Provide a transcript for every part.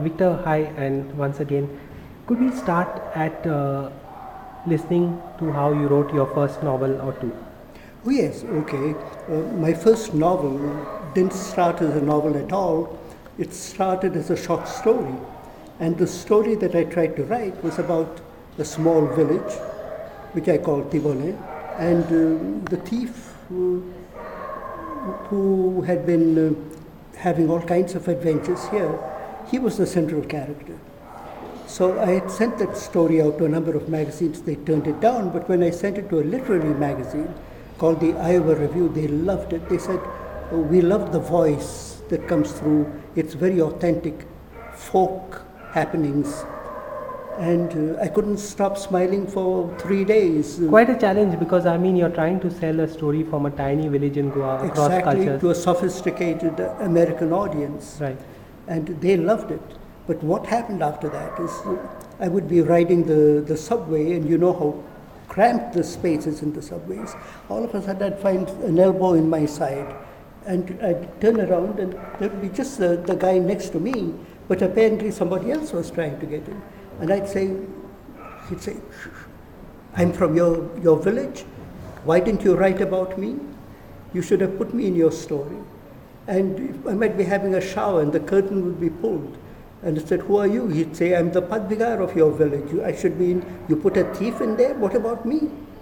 Victor, hi, and once again, could we start at listening to how you wrote your first novel or two? Oh yes, okay. My first novel didn't start as a novel at all. It started as a short story. And the story that I tried to write was about a small village, which I call Tivole, and the thief who had been having all kinds of adventures here, he was the central character. So I had sent that story out to a number of magazines. They turned it down, but when I sent it to a literary magazine called the Iowa Review, they loved it. They said, "Oh, we love the voice that comes through. It's very authentic, folk happenings." And I couldn't stop smiling for 3 days. Quite a challenge, because I mean you're trying to sell a story from a tiny village in Goa across Exactly, cultures. to a sophisticated American audience. Right. And they loved it. But what happened after that is I would be riding the subway, and you know how cramped the space is in the subways. All of a sudden I'd find an elbow in my side, and I'd turn around and there'd be just the guy next to me, but apparently somebody else was trying to get in. And he'd say, "I'm from your village. Why didn't you write about me? You should have put me in your story." And I might be having a shower and the curtain would be pulled. And I said, "Who are you?" He'd say, "I'm the Padvigar of your village. I should be in, you put a thief in there? What about me?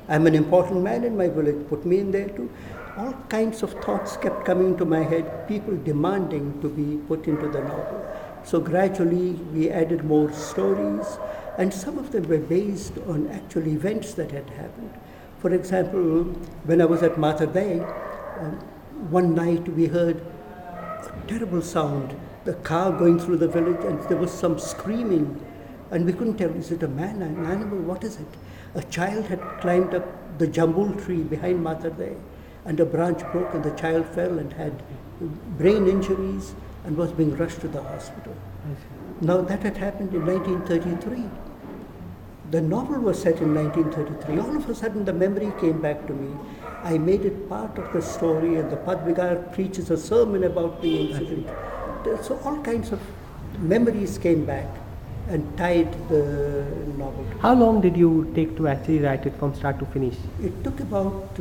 I'm an important man in my village. Put me in there too." All kinds of thoughts kept coming into my head, people demanding to be put into the novel. So gradually we added more stories, and some of them were based on actual events that had happened. For example, when I was at Matadai, one night we heard a terrible sound, the car going through the village, and there was some screaming, and we couldn't tell, is it a man, an animal, what is it? A child had climbed up the jambul tree behind Matadai, and a branch broke and the child fell and had brain injuries and was being rushed to the hospital. Now that had happened in 1933. The novel was set in 1933. All of a sudden the memory came back to me. I made it part of the story, and the Padvigar preaches a sermon about the incident. So all kinds of memories came back and tied the novel together. How long did you take to actually write it from start to finish? It took about,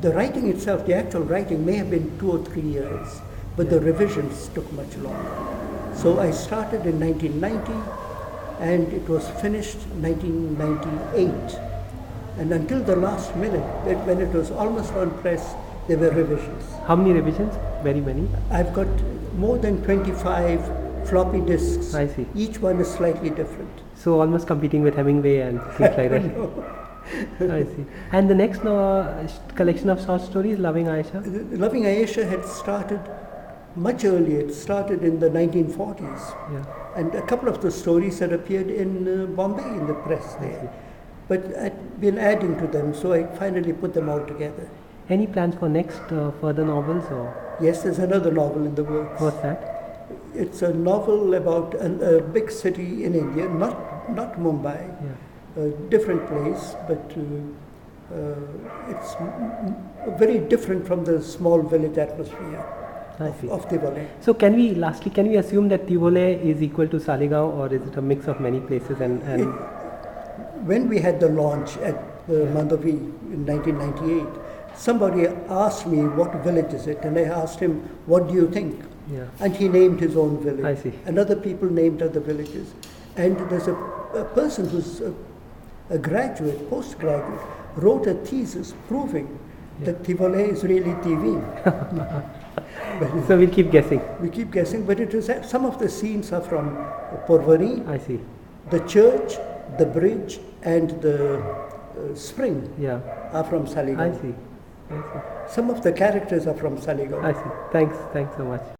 the writing itself, the actual writing may have been 2 or 3 years, but the revisions took much longer. So I started in 1990 and it was finished 1998. And until the last minute, when it was almost on press, there were revisions. How many revisions? Very many? I've got more than 25 floppy disks. I see. Each one is slightly different. So almost competing with Hemingway and things like that. I see. And the next collection of short stories, Loving Aisha? Loving Aisha had started much earlier. It started in the 1940s. Yeah. And a couple of the stories had appeared in Bombay in the press there. But I'd been adding to them, so I finally put them all together. Any plans for next further novels? Or? Yes, there's another novel in the works. What's that? It's a novel about a big city in India, not Mumbai, a different place, but it's very different from the small village atmosphere of Tivole. So can we assume that Tivole is equal to Saligaon, or is it a mix of many places? When we had the launch at Mandavi in 1998, somebody asked me, "What village is it?" And I asked him, "What do you think?" Yeah. And he named his own village. I see. And other people named other villages. And there's a person who's a graduate, postgraduate, wrote a thesis proving that Tivole is really TV. So we'll keep guessing. We keep guessing, but it is some of the scenes are from Porvorim. I see. The church, the bridge, and the spring are from Saligaon. I see. Some of the characters are from Saligaon. I see. Thanks so much.